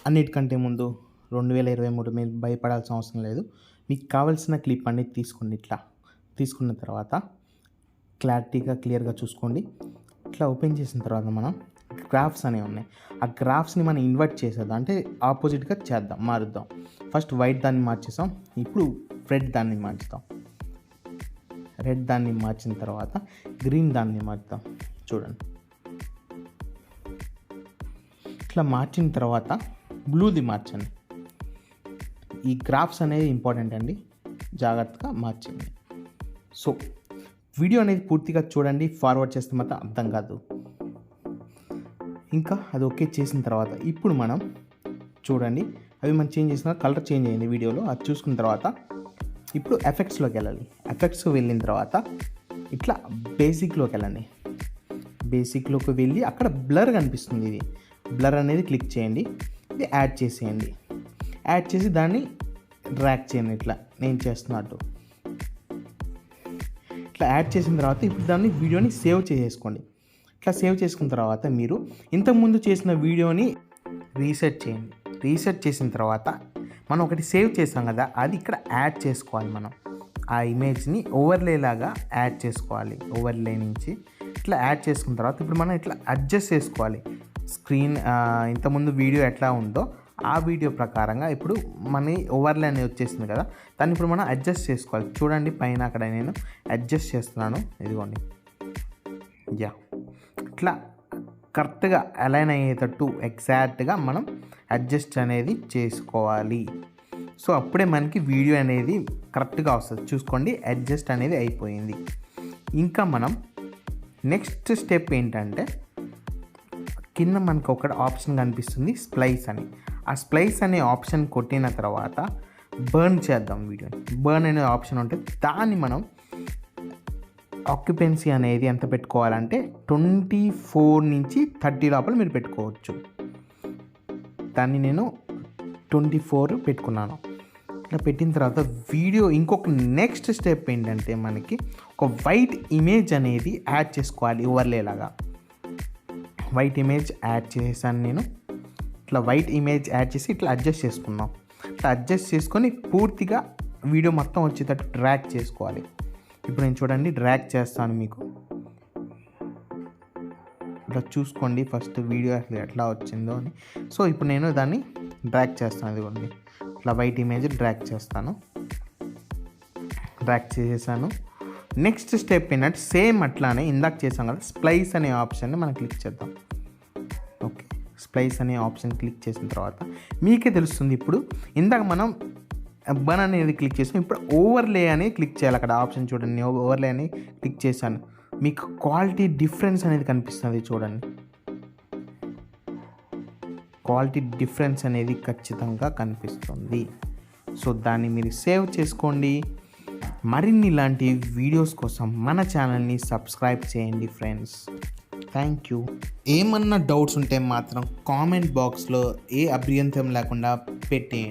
అన్నిటికంటే ముందు 2023 మీరు భయపడాల్సిన అవసరం లేదు. మీకు కావాల్సిన క్లిప్ అనేది తీసుకోండి. ఇట్లా తీసుకున్న తర్వాత క్లియర్గా చూసుకోండి. ఇట్లా ఓపెన్ చేసిన తర్వాత మనం గ్రాఫ్స్ అనేవి ఉన్నాయి. ఆ గ్రాఫ్స్ని మనం ఇన్వర్ట్ చేసేద్దాం, అంటే ఆపోజిట్గా మారుద్దాం. ఫస్ట్ వైట్ దాన్ని మార్చేసాం, ఇప్పుడు రెడ్ దాన్ని మార్చుతాం. రెడ్ దాన్ని మార్చిన తర్వాత గ్రీన్ దాన్ని మార్చుతాం. చూడండి, ఇట్లా మార్చిన తర్వాత బ్లూది మార్చండి. ఈ గ్రాఫ్స్ అనేది ఇంపార్టెంట్ అండి, జాగ్రత్తగా మార్చండి. సో వీడియో అనేది పూర్తిగా చూడండి, ఫార్వర్డ్ చేస్తే మాత్రం అర్థం కాదు. ఇంకా అది ఓకే చేసిన తర్వాత ఇప్పుడు మనం చూడండి, అవి మనం చేంజ్ చేసిన కలర్ చేంజ్ అయింది వీడియోలో. అది చూసుకున్న తర్వాత ఇప్పుడు ఎఫెక్ట్స్లోకి వెళ్ళాలి. ఎఫెక్ట్స్ వెళ్ళిన తర్వాత ఇట్లా బేసిక్లోకి వెళ్ళండి. బేసిక్లోకి వెళ్ళి అక్కడ బ్లర్ కనిపిస్తుంది, ఇది బ్లర్ అనేది క్లిక్ చేయండి. ఇది యాడ్ చేసేయండి. యాడ్ చేసి దాన్ని డ్రాగ్ చేయండి, ఇట్లా నేను చేస్తున్నట్టు. ఇట్లా యాడ్ చేసిన తర్వాత ఇప్పుడు దాన్ని వీడియోని సేవ్ చేసేసుకోండి. ఇట్లా సేవ్ చేసుకున్న తర్వాత మీరు ఇంతకుముందు చేసిన వీడియోని రీసెట్ చేయండి. రీసెట్ చేసిన తర్వాత మనం ఒకటి సేవ్ చేసాం కదా, అది ఇక్కడ యాడ్ చేసుకోవాలి. మనం ఆ ఇమేజ్ని ఓవర్లే లాగా యాడ్ చేసుకోవాలి. ఓవర్లే నుంచి ఇట్లా యాడ్ చేసుకున్న తర్వాత ఇప్పుడు మనం ఇట్లా అడ్జస్ట్ చేసుకోవాలి. స్క్రీన్ ఇంతకుముందు వీడియో ఎట్లా ఉందో ఆ వీడియో ప్రకారంగా ఇప్పుడు మన ఓవర్లే అనేది వచ్చేసింది కదా, దాన్ని ఇప్పుడు మనం అడ్జస్ట్ చేసుకోవాలి. చూడండి, పైన అక్కడ నేను అడ్జస్ట్ చేస్తున్నాను, ఇదిగోండి. ఇట్లా కరెక్ట్గా అలైన్ అయ్యేటట్టు ఎగ్జాక్ట్గా మనం అడ్జస్ట్ అనేది చేసుకోవాలి. సో అప్పుడే మనకి వీడియో అనేది కరెక్ట్గా వస్తుంది. చూసుకోండి, అడ్జస్ట్ అనేది అయిపోయింది. ఇంకా మనం నెక్స్ట్ స్టెప్ ఏంటంటే, కింద మనకు ఒక ఆప్షన్ కనిపిస్తుంది స్ప్లైస్ అని. ఆ స్ప్లైస్ అనే ఆప్షన్ కొట్టిన తర్వాత బర్న్ చేద్దాం వీడియోని. బర్న్ అనే ఆప్షన్ ఉంటే దాన్ని మనం ఆక్యుపెన్సీ అనేది ఎంత పెట్టుకోవాలంటే 24 నుంచి 30 లోపల మీరు పెట్టుకోవచ్చు. దాన్ని నేను 24 పెట్టుకున్నాను. ఇట్లా పెట్టిన తర్వాత వీడియో ఇంకొక నెక్స్ట్ స్టెప్ ఏంటంటే, మనకి ఒక వైట్ ఇమేజ్ అనేది యాడ్ చేసుకోవాలి ఓవర్లేలాగా. వైట్ ఇమేజ్ యాడ్ చేసాను నేను. ఇట్లా వైట్ ఇమేజ్ యాడ్ చేసి ఇట్లా అడ్జస్ట్ చేసుకున్నాం. ఇట్లా అడ్జస్ట్ చేసుకొని పూర్తిగా వీడియో మొత్తం వచ్చేటట్టు డ్రాగ్ చేసుకోవాలి. ఇప్పుడు నేను చూడండి డ్రాగ్ చేస్తాను మీకు. ఇట్లా చూసుకోండి ఫస్ట్ వీడియో అసలు ఎట్లా వచ్చిందో అని. సో ఇప్పుడు నేను దాన్ని డ్రాగ్ చేస్తాను, ఇదిగోండి. ఇట్లా వైట్ ఇమేజ్ డ్రాగ్ చేస్తాను. డ్రాగ్ చేసేసాను. నెక్స్ట్ స్టెప్ ఏంటంటే సేమ్ అట్లానే ఇందాక చేసాం కదా, స్ప్లైస్ అనే ఆప్షన్ని మనం క్లిక్ చేద్దాం. ఓకే, స్ప్లైస్ అనే ఆప్షన్ క్లిక్ చేసిన తర్వాత మీకే తెలుస్తుంది. ఇప్పుడు ఇందాక మనం బన్ అనేది క్లిక్ చేసాం, ఇప్పుడు ఓవర్లే అని క్లిక్ చేయాలి. అక్కడ ఆప్షన్ చూడండి, ఓవర్లే అని క్లిక్ చేశాను. మీకు క్వాలిటీ డిఫరెన్స్ అనేది కనిపిస్తుంది, చూడండి. క్వాలిటీ డిఫరెన్స్ అనేది ఖచ్చితంగా కనిపిస్తుంది. సో దాన్ని మీరు సేవ్ చేసుకోండి. మరిన్ని ఇలాంటి వీడియోస్ కోసం మన ఛానల్ని సబ్స్క్రైబ్ చేయండి ఫ్రెండ్స్. Thank you. ఏమన్నా డౌట్స్ ఉంటే మాత్రం కామెంట్ బాక్స్లో ఏ అభ్యంతరం లేకుండా పెట్టేయండి.